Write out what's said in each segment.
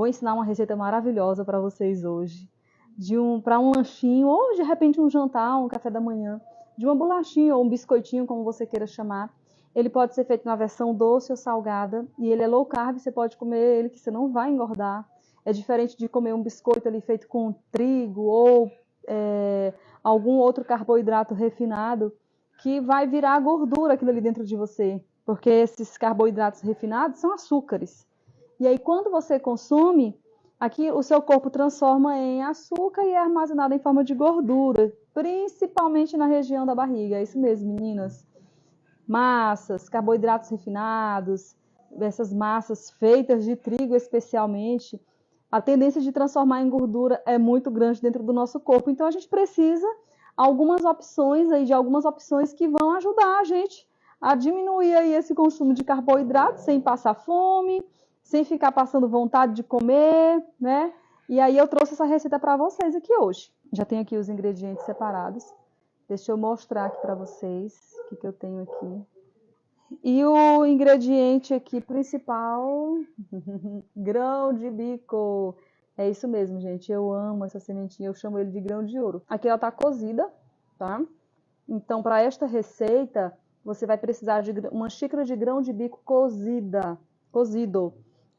vou ensinar uma receita maravilhosa para vocês hoje. Para um lanchinho, ou de repente um jantar, um café da manhã, de uma bolachinha ou um biscoitinho, como você queira chamar. Ele pode ser feito na versão doce ou salgada, e ele é low carb, você pode comer ele que você não vai engordar. É diferente de comer um biscoito ali feito com trigo ou algum outro carboidrato refinado, que vai virar gordura aquilo ali dentro de você, porque esses carboidratos refinados são açúcares. E aí, quando você consome, aqui o seu corpo transforma em açúcar e é armazenado em forma de gordura, principalmente na região da barriga. É isso mesmo, meninas. Massas, carboidratos refinados, essas massas feitas de trigo especialmente, a tendência de transformar em gordura é muito grande dentro do nosso corpo. Então, a gente precisa de algumas opções que vão ajudar a gente a diminuir aí esse consumo de carboidratos sem passar fome, sem ficar passando vontade de comer, né? E aí eu trouxe essa receita para vocês aqui hoje. Já tenho aqui os ingredientes separados. Deixa eu mostrar aqui para vocês o que eu tenho aqui. E o ingrediente aqui principal, grão de bico. É isso mesmo, gente. Eu amo essa sementinha, eu chamo ele de grão de ouro. Aqui ela tá cozida, tá? Então, para esta receita, você vai precisar de uma xícara de grão de bico cozido.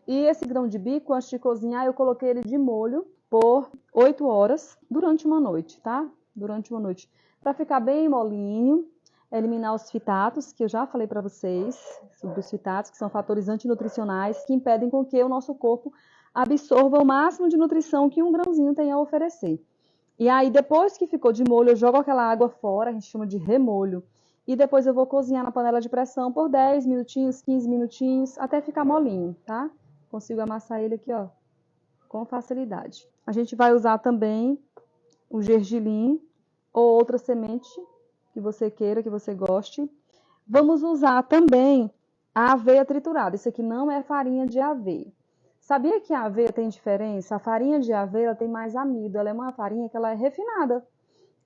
E esse grão de bico, antes de cozinhar, eu coloquei ele de molho por 8 horas durante uma noite, tá? Durante uma noite. Para ficar bem molinho, eliminar os fitatos, que eu já falei para vocês sobre os fitatos, que são fatores antinutricionais que impedem com que o nosso corpo absorva o máximo de nutrição que um grãozinho tem a oferecer. E aí, depois que ficou de molho, eu jogo aquela água fora, a gente chama de remolho. E depois eu vou cozinhar na panela de pressão por 10 minutinhos, 15 minutinhos, até ficar molinho, tá? Consigo amassar ele aqui, ó, com facilidade. A gente vai usar também o gergelim ou outra semente que você queira, que você goste. Vamos usar também a aveia triturada. Isso aqui não é farinha de aveia. Sabia que a aveia tem diferença? A farinha de aveia tem mais amido. Ela é uma farinha que ela é refinada.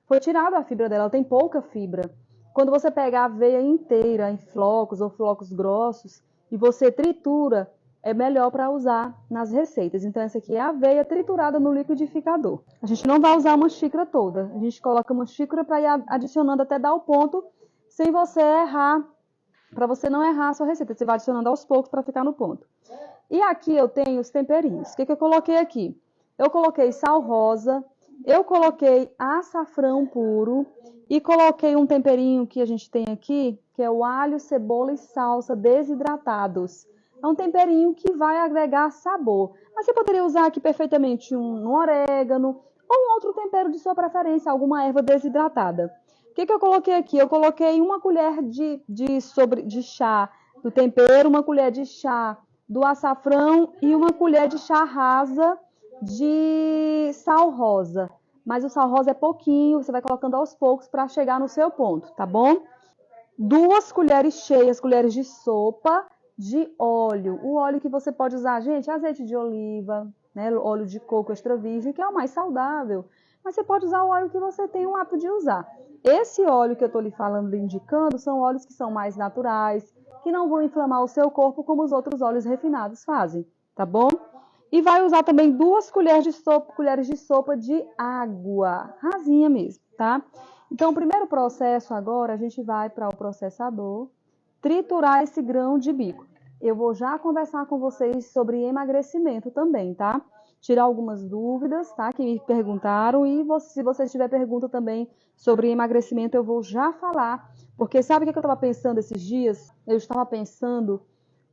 Foi tirada a fibra dela, ela tem pouca fibra. Quando você pega a aveia inteira em flocos ou flocos grossos e você tritura, é melhor para usar nas receitas. Então, essa aqui é a aveia triturada no liquidificador. A gente não vai usar uma xícara toda. A gente coloca uma xícara para ir adicionando até dar o ponto, sem você errar, para você não errar a sua receita. Você vai adicionando aos poucos para ficar no ponto. E aqui eu tenho os temperinhos. O que eu coloquei aqui? Eu coloquei sal rosa, eu coloquei açafrão puro e coloquei um temperinho que a gente tem aqui, que é o alho, cebola e salsa desidratados. É um temperinho que vai agregar sabor. Mas você poderia usar aqui perfeitamente um orégano ou um outro tempero de sua preferência, alguma erva desidratada. O que eu coloquei aqui? Eu coloquei uma colher de chá do tempero, uma colher de chá do açafrão e uma colher de chá rasa de sal rosa. Mas o sal rosa é pouquinho, você vai colocando aos poucos para chegar no seu ponto, tá bom? 2 colheres cheias, colheres de sopa de óleo. O óleo que você pode usar, gente, azeite de oliva, né, óleo de coco extra virgem, que é o mais saudável. Mas você pode usar o óleo que você tem o hábito de usar. Esse óleo que eu estou lhe falando, lhe indicando, são óleos que são mais naturais, que não vão inflamar o seu corpo como os outros óleos refinados fazem, tá bom? E vai usar também 2 colheres de sopa de água, rasinha mesmo, tá? Então, o primeiro processo agora, a gente vai para o processador, triturar esse grão de bico. Eu vou já conversar com vocês sobre emagrecimento também, tá? Tirar algumas dúvidas, tá? Que me perguntaram. E se vocês tiverem pergunta também sobre emagrecimento, eu vou já falar. Porque sabe o que eu estava pensando esses dias? Eu estava pensando,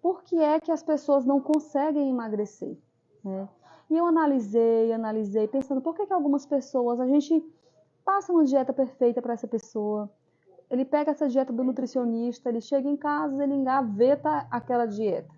por que é que as pessoas não conseguem emagrecer? Né? E eu analisei, pensando, por que algumas pessoas, a gente passa uma dieta perfeita para essa pessoa, ele pega essa dieta do nutricionista, ele chega em casa, ele engaveta aquela dieta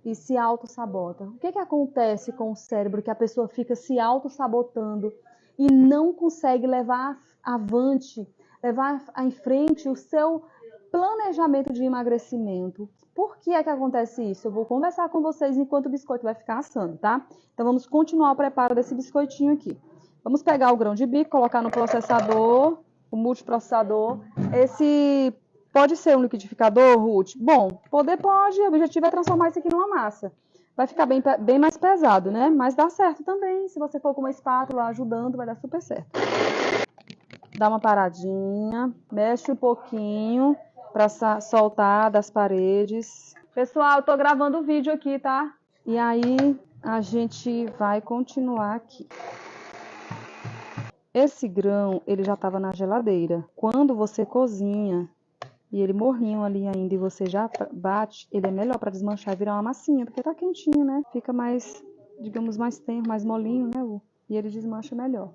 e se auto-sabota. O que acontece com o cérebro que a pessoa fica se auto-sabotando e não consegue levar avante, levar em frente o seu planejamento de emagrecimento? Por que é que acontece isso? Eu vou conversar com vocês enquanto o biscoito vai ficar assando, tá? Então vamos continuar o preparo desse biscoitinho aqui. Vamos pegar o grão de bico, colocar no processador, o multiprocessador. Esse pode ser um liquidificador, Ruth? Bom, pode. O objetivo é transformar isso aqui numa massa. vai ficar bem mais pesado, né? Mas dá certo também. Se você for com uma espátula ajudando, vai dar super certo. Dá uma paradinha, mexe um pouquinho para soltar das paredes. Pessoal, eu tô gravando o vídeo aqui, tá? E aí a gente vai continuar aqui. Esse grão, ele já estava na geladeira. Quando você cozinha e ele morninho ali ainda e você já bate, ele é melhor para desmanchar e virar uma massinha, porque tá quentinho, né? Fica mais, digamos, mais tenro, mais molinho, né? E ele desmancha melhor.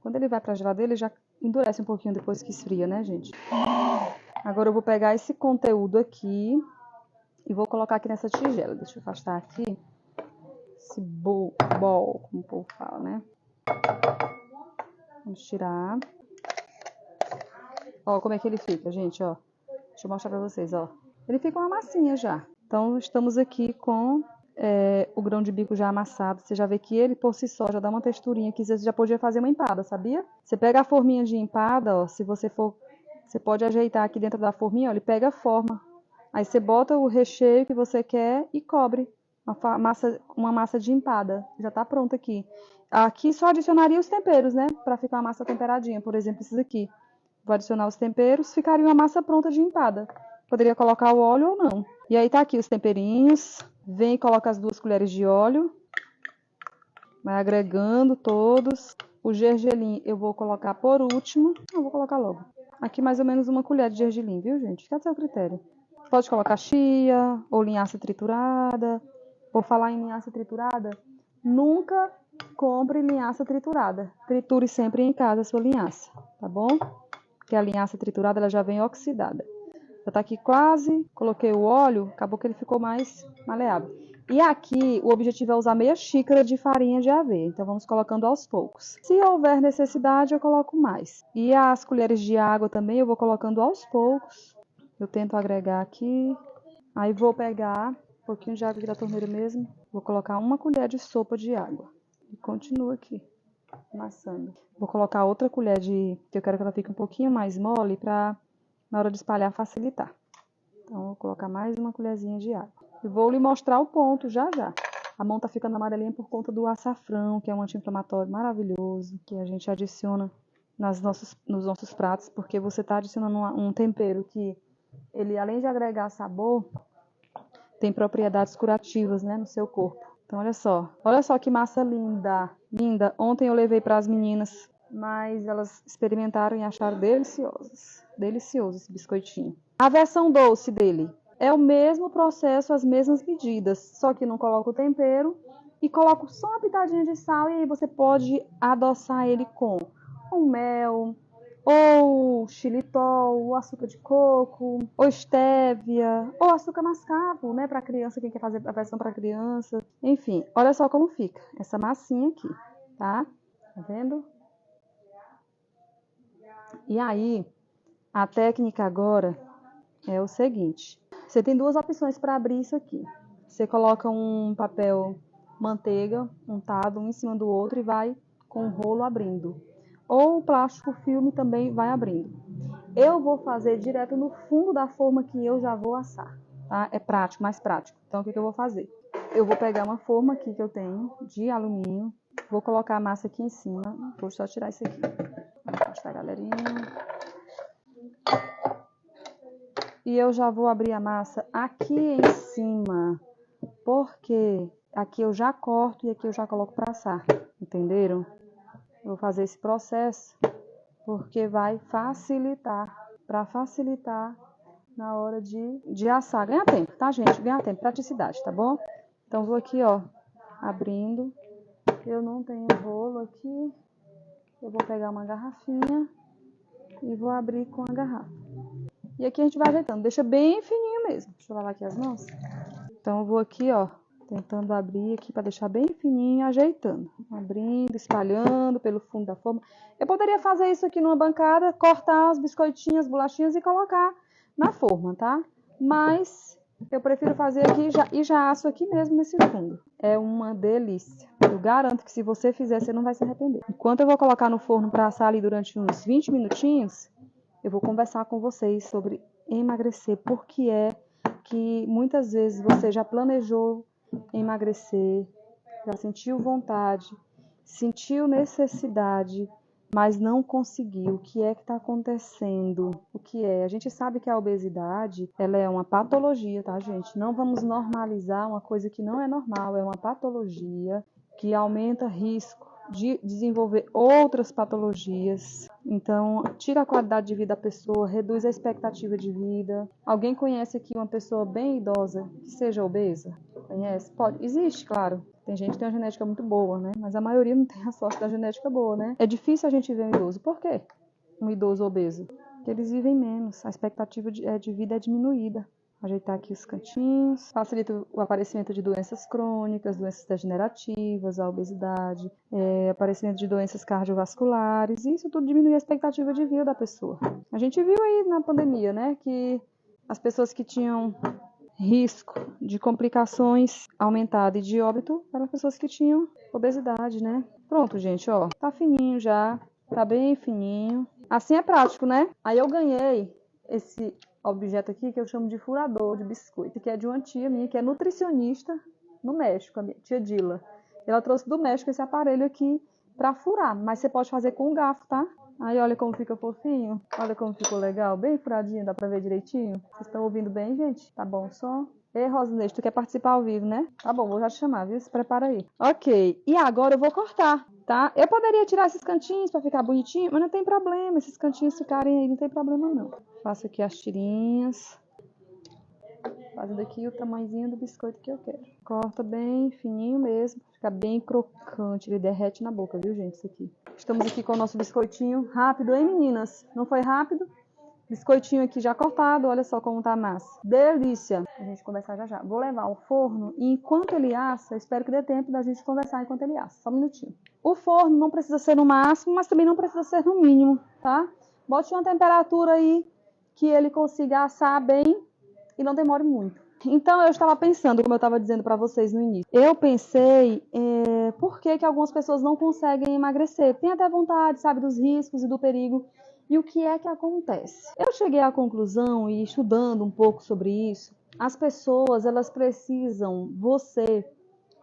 Quando ele vai para a geladeira, ele já endurece um pouquinho depois que esfria, né, gente? Agora eu vou pegar esse conteúdo aqui e vou colocar aqui nessa tigela. Deixa eu afastar aqui. Esse bol, como o povo fala, né? Vamos tirar. Ó, como é que ele fica, gente, ó. Deixa eu mostrar pra vocês, ó. Ele fica uma massinha já. Então, estamos aqui com o grão de bico já amassado. Você já vê que ele, por si só, já dá uma texturinha que você já podia fazer uma empada, sabia? Você pega a forminha de empada, ó, se você for... Você pode ajeitar aqui dentro da forminha, ó, ele pega a forma. Aí você bota o recheio que você quer e cobre. Uma massa de empada. Já tá pronta aqui. Aqui só adicionaria os temperos, né? Pra ficar uma massa temperadinha. Por exemplo, esses aqui. Vou adicionar os temperos, ficaria uma massa pronta de empada. Poderia colocar o óleo ou não. E aí tá aqui os temperinhos. Vem e coloca as 2 colheres de óleo. Vai agregando todos. O gergelim eu vou colocar por último. Eu vou colocar logo. Aqui mais ou menos 1 colher de gergelim, viu, gente? Fica a seu critério. Pode colocar chia ou linhaça triturada. Por falar em linhaça triturada, nunca compre linhaça triturada. Triture sempre em casa a sua linhaça, tá bom? Porque a linhaça triturada ela já vem oxidada. Já tá aqui quase, coloquei o óleo, acabou que ele ficou mais maleável. E aqui o objetivo é usar meia xícara de farinha de aveia, então vamos colocando aos poucos. Se houver necessidade eu coloco mais. E as colheres de água também eu vou colocando aos poucos. Eu tento agregar aqui, aí vou pegar um pouquinho de água aqui da torneira mesmo, vou colocar 1 colher de sopa de água e continuo aqui. Amassando. Vou colocar outra colher que eu quero que ela fique um pouquinho mais mole para na hora de espalhar facilitar. Então vou colocar mais 1 colherzinha de água. E vou lhe mostrar o ponto já já. A mão tá ficando amarelinha por conta do açafrão, que é um anti-inflamatório maravilhoso, que a gente adiciona nos nossos pratos, porque você tá adicionando um tempero que ele, além de agregar sabor, tem propriedades curativas, né, no seu corpo. Então, olha só que massa linda, linda. Ontem eu levei para as meninas, mas elas experimentaram e acharam delicioso esse biscoitinho. A versão doce dele é o mesmo processo, as mesmas medidas, só que não coloco o tempero e coloco só uma pitadinha de sal e aí você pode adoçar ele com um mel, ou xilitol, ou açúcar de coco, ou estévia, ou açúcar mascavo, né, para criança, quem quer fazer a versão para criança. Enfim, olha só como fica essa massinha aqui, tá? Tá vendo? E aí, a técnica agora é o seguinte. Você tem 2 opções para abrir isso aqui. Você coloca um papel manteiga untado um em cima do outro e vai com o rolo abrindo. Ou o plástico filme também vai abrindo. Eu vou fazer direto no fundo da forma que eu já vou assar, tá? É prático, mais prático. Então, o que eu vou fazer? Eu vou pegar uma forma aqui que eu tenho de alumínio, vou colocar a massa aqui em cima, vou só tirar isso aqui. Vou afastar, galerinha. E eu já vou abrir a massa aqui em cima, porque aqui eu já corto e aqui eu já coloco para assar, entenderam? Eu vou fazer esse processo porque vai facilitar, para facilitar na hora de assar. Ganha tempo, tá, gente? Ganha tempo, praticidade, tá bom? Então, vou aqui, ó, abrindo. Eu não tenho rolo aqui. Eu vou pegar uma garrafinha e vou abrir com a garrafa. E aqui a gente vai ajeitando. Deixa bem fininho mesmo. Deixa eu lavar aqui as mãos. Então, eu vou aqui, ó, tentando abrir aqui para deixar bem fininho e ajeitando. Abrindo, espalhando pelo fundo da forma. Eu poderia fazer isso aqui numa bancada, cortar os biscoitinhos, bolachinhas e colocar na forma, tá? Mas eu prefiro fazer aqui e já asso aqui mesmo nesse fundo. É uma delícia. Eu garanto que se você fizer, você não vai se arrepender. Enquanto eu vou colocar no forno para assar ali durante uns 20 minutinhos, eu vou conversar com vocês sobre emagrecer, porque é que muitas vezes você já planejou em emagrecer, já sentiu vontade, sentiu necessidade, mas não conseguiu. O que é que está acontecendo? O que é? A gente sabe que a obesidade, ela é uma patologia, tá, gente? Não vamos normalizar uma coisa que não é normal, é uma patologia que aumenta risco de desenvolver outras patologias. Então, tira a qualidade de vida da pessoa, reduz a expectativa de vida. Alguém conhece aqui uma pessoa bem idosa que seja obesa? Conhece? Pode. Existe, claro. Tem gente que tem uma genética muito boa, né? Mas a maioria não tem a sorte da genética boa, né? É difícil a gente ver um idoso. Por quê? Um idoso obeso. Porque eles vivem menos. A expectativa de vida é diminuída. Ajeitar aqui os cantinhos. Facilita o aparecimento de doenças crônicas, doenças degenerativas, a obesidade, aparecimento de doenças cardiovasculares. Isso tudo diminui a expectativa de vida da pessoa. A gente viu aí na pandemia, né? Que as pessoas que tinham risco de complicações aumentado e de óbito eram pessoas que tinham obesidade, né? Pronto, gente, ó, tá fininho já, tá bem fininho. Assim é prático, né? Aí eu ganhei esse objeto aqui que eu chamo de furador de biscoito, que é de uma tia minha que é nutricionista no México, a minha tia Dila. Ela trouxe do México esse aparelho aqui pra furar, mas você pode fazer com o garfo, tá? Aí olha como fica fofinho, olha como ficou legal, bem furadinho, dá pra ver direitinho. Vocês estão ouvindo bem, gente? Tá bom o som? Ei, Rosinete, tu quer participar ao vivo, né? Tá bom, vou já te chamar, viu? Se prepara aí. Ok, e agora eu vou cortar, tá? Eu poderia tirar esses cantinhos pra ficar bonitinho, mas não tem problema, esses cantinhos ficarem aí, não tem problema não. Faço aqui as tirinhas. Fazendo aqui o tamanhozinho do biscoito que eu quero. Corta bem fininho mesmo, fica bem crocante, ele derrete na boca, viu, gente, isso aqui. Estamos aqui com o nosso biscoitinho rápido, hein, meninas? Não foi rápido? Biscoitinho aqui já cortado, olha só como tá a massa. Delícia! A gente conversar já já. Vou levar ao forno e enquanto ele assa, espero que dê tempo da gente conversar enquanto ele assa. Só um minutinho. O forno não precisa ser no máximo, mas também não precisa ser no mínimo, tá? Bote uma temperatura aí que ele consiga assar bem e não demore muito. Então, eu estava pensando, como eu estava dizendo para vocês no início, eu pensei por que algumas pessoas não conseguem emagrecer. Tem até vontade, sabe, dos riscos e do perigo. E o que é que acontece? Eu cheguei à conclusão, e estudando um pouco sobre isso, as pessoas, elas precisam, você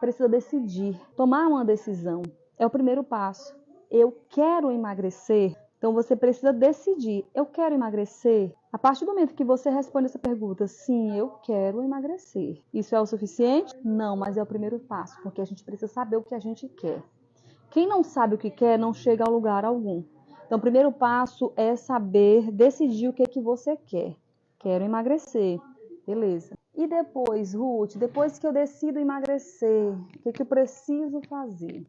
precisa decidir, tomar uma decisão. É o primeiro passo. Eu quero emagrecer. Então você precisa decidir, eu quero emagrecer? A partir do momento que você responde essa pergunta, sim, eu quero emagrecer. Isso é o suficiente? Não, mas é o primeiro passo, porque a gente precisa saber o que a gente quer. Quem não sabe o que quer, não chega a lugar algum. Então, o primeiro passo é saber, decidir o que é que você quer. Quero emagrecer. Beleza. E depois, Ruth, depois que eu decido emagrecer, o que é que eu preciso fazer?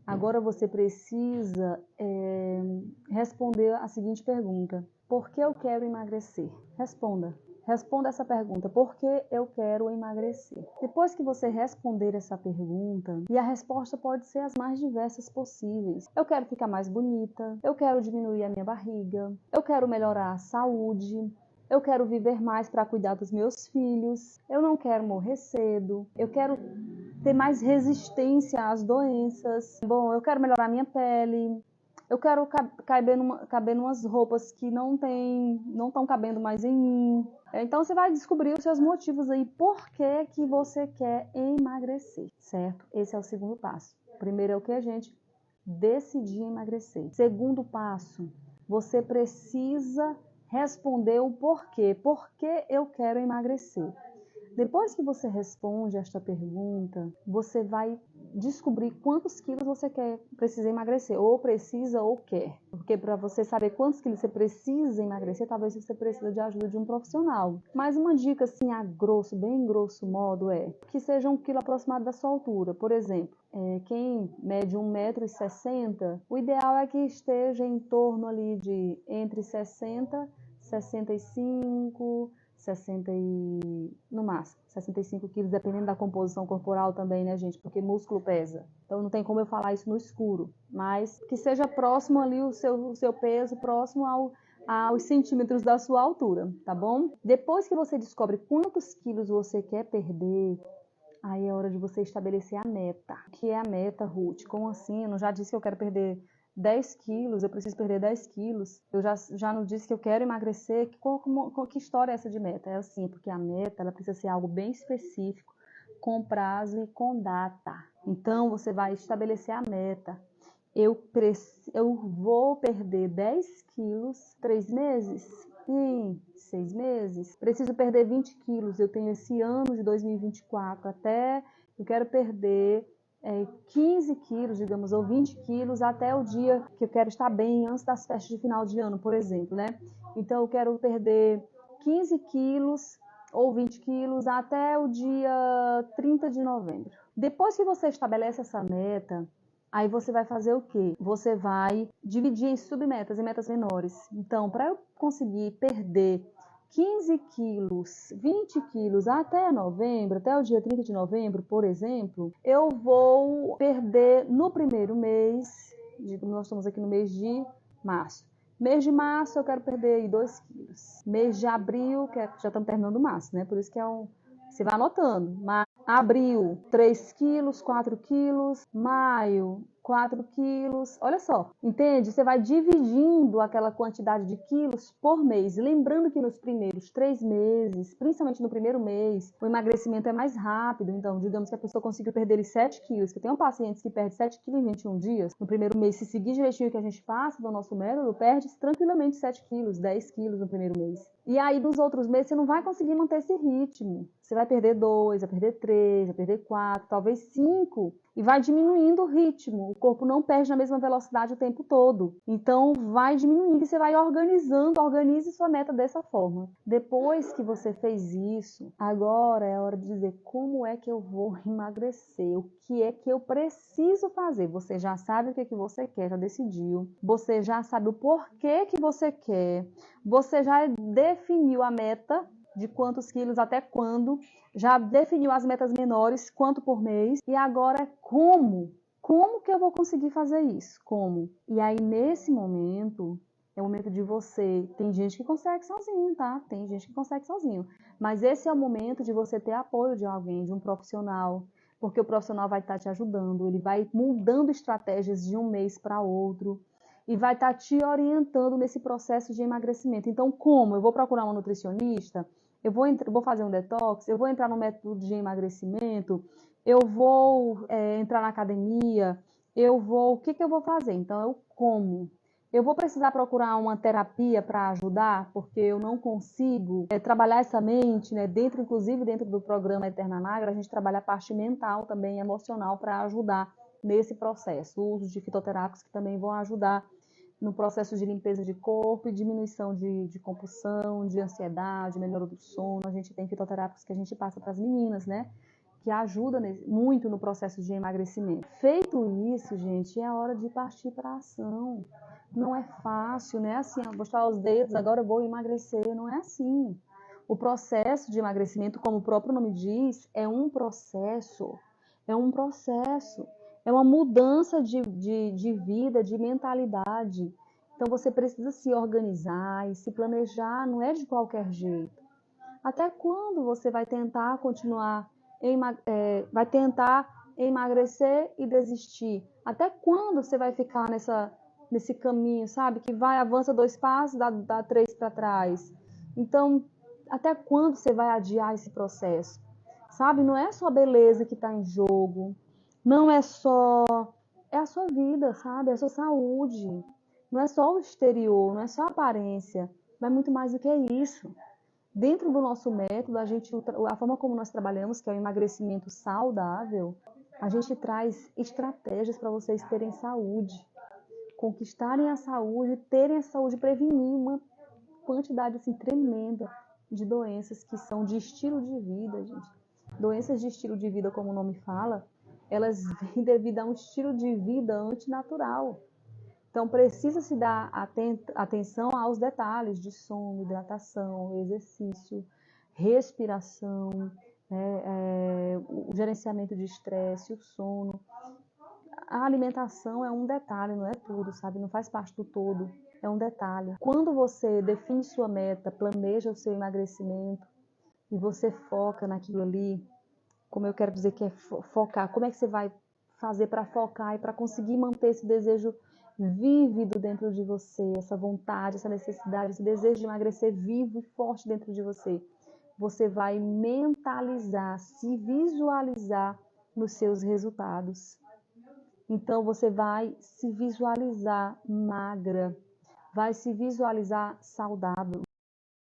Agora você precisa responder a seguinte pergunta. Por que eu quero emagrecer? Responda. Responda essa pergunta. Por que eu quero emagrecer? Depois que você responder essa pergunta, e a resposta pode ser as mais diversas possíveis. Eu quero ficar mais bonita. Eu quero diminuir a minha barriga. Eu quero melhorar a saúde. Eu quero viver mais para cuidar dos meus filhos. Eu não quero morrer cedo. Eu quero ter mais resistência às doenças. Bom, eu quero melhorar minha pele. Eu quero caber numas roupas que não estão cabendo mais em mim. Então você vai descobrir os seus motivos aí, por que você quer emagrecer, certo? Esse é o segundo passo. Primeiro é o que, gente? Decidir emagrecer. Segundo passo, você precisa responder o porquê. Por que eu quero emagrecer? Depois que você responde esta pergunta, você vai descobrir quantos quilos você precisa emagrecer, ou precisa ou quer. Porque para você saber quantos quilos você precisa emagrecer, talvez você precisa de ajuda de um profissional. Mas uma dica assim a grosso, bem grosso modo é que seja 1 quilo aproximado da sua altura. Por exemplo, quem mede 1,60 m, o ideal é que esteja em torno ali de entre 60 e 65 no máximo, 65 quilos, dependendo da composição corporal também, né, gente? Porque músculo pesa. Então não tem como eu falar isso no escuro. Mas que seja próximo ali o seu peso, próximo aos centímetros da sua altura, tá bom? Depois que você descobre quantos quilos você quer perder, aí é hora de você estabelecer a meta. O que é a meta, Ruth? Como assim? Eu não já disse que eu quero perder 10 quilos, eu preciso perder 10 quilos. Eu já não disse que eu quero emagrecer. Que história é essa de meta? É assim, porque a meta ela precisa ser algo bem específico, com prazo e com data. Então, você vai estabelecer a meta. Eu vou perder 10 quilos 3 meses? Em 6 meses? Preciso perder 20 quilos. Eu tenho esse ano de 2024 até... Eu quero perder 15 quilos, digamos, ou 20 quilos até o dia que eu quero estar bem, antes das festas de final de ano, por exemplo, né? Então, eu quero perder 15 quilos ou 20 quilos até o dia 30 de novembro. Depois que você estabelece essa meta, aí você vai fazer o quê? Você vai dividir em submetas, em metas menores. Então, para eu conseguir perder 15 quilos, 20 quilos até novembro, até o dia 30 de novembro, por exemplo, eu vou perder no primeiro mês, nós estamos aqui no mês de março. Mês de março eu quero perder aí 2 quilos. Mês de abril, que já estamos terminando março, né? Por isso que você vai anotando. Abril, 3 quilos, 4 quilos. Maio, 4 quilos. Olha só, entende? Você vai dividindo aquela quantidade de quilos por mês. Lembrando que nos primeiros 3 meses, principalmente no primeiro mês, o emagrecimento é mais rápido. Então, digamos que a pessoa consiga perder 7 quilos. Eu tenho pacientes que perdem 7 quilos em 21 dias. No primeiro mês, se seguir direitinho o que a gente passa do nosso método, perde tranquilamente 7 quilos, 10 quilos no primeiro mês. E aí, nos outros meses, você não vai conseguir manter esse ritmo. Você vai perder 2, vai perder 3, vai perder 4, talvez 5. E vai diminuindo o ritmo. O corpo não perde na mesma velocidade o tempo todo. Então, vai diminuindo e você vai organizando. Organize sua meta dessa forma. Depois que você fez isso, agora é a hora de dizer como é que eu vou emagrecer. O que é que eu preciso fazer? Você já sabe o que você quer, já decidiu. Você já sabe o porquê que você quer. Você já definiu a meta de quantos quilos até quando, já definiu as metas menores, quanto por mês, e agora é como? Como que eu vou conseguir fazer isso? Como? E aí, nesse momento, é o momento de você... Tem gente que consegue sozinho, tá? Tem gente que consegue sozinho. Mas esse é o momento de você ter apoio de alguém, de um profissional, porque o profissional vai estar te ajudando, ele vai mudando estratégias de um mês para outro, e vai estar te orientando nesse processo de emagrecimento. Então, como? Eu vou procurar uma nutricionista? Eu vou fazer um detox? Eu vou entrar no método de emagrecimento? Eu vou entrar na academia? O que eu vou fazer? Então, eu como? Eu vou precisar procurar uma terapia para ajudar, porque eu não consigo trabalhar essa mente, né? Inclusive dentro do programa Eterna Magra, a gente trabalha a parte mental também, emocional, para ajudar nesse processo. O uso de fitoterápicos que também vão ajudar no processo de limpeza de corpo e diminuição de compulsão, de ansiedade, melhora do sono. A gente tem fitoterápicos que a gente passa para as meninas, né? Que ajuda muito no processo de emagrecimento. Feito isso, gente, é hora de partir para a ação. Não é fácil, né? Assim, vou estirar os dedos, agora eu vou emagrecer. Não é assim. O processo de emagrecimento, como o próprio nome diz, é um processo. É um processo. É uma mudança de vida, de mentalidade. Então, você precisa se organizar e se planejar, não é de qualquer jeito. Até quando você vai tentar vai tentar emagrecer e desistir? Até quando você vai ficar nesse caminho, sabe? Que avança 2 passos, dá 3 para trás. Então, até quando você vai adiar esse processo? Sabe? Não é só a beleza que está em jogo. Não é só... É a sua vida, sabe? É a sua saúde. Não é só o exterior, não é só a aparência. Mas muito mais do que isso. Dentro do nosso método, a forma como nós trabalhamos, que é o emagrecimento saudável, a gente traz estratégias para vocês terem saúde, conquistarem a saúde, terem a saúde, prevenir uma quantidade assim, tremenda de doenças que são de estilo de vida, gente. Doenças de estilo de vida, como o nome fala, elas vêm devido a um estilo de vida antinatural. Então, precisa se dar atenção aos detalhes de sono, hidratação, exercício, respiração, o gerenciamento de estresse, o sono. A alimentação é um detalhe, não é tudo, sabe? Não faz parte do todo, é um detalhe. Quando você define sua meta, planeja o seu emagrecimento e você foca naquilo ali, como eu quero dizer que é focar, como é que você vai fazer para focar e para conseguir manter esse desejo vívido dentro de você, essa vontade, essa necessidade, esse desejo de emagrecer vivo e forte dentro de você. você vai mentalizar, se visualizar nos seus resultados. Então você vai se visualizar magra, vai se visualizar saudável,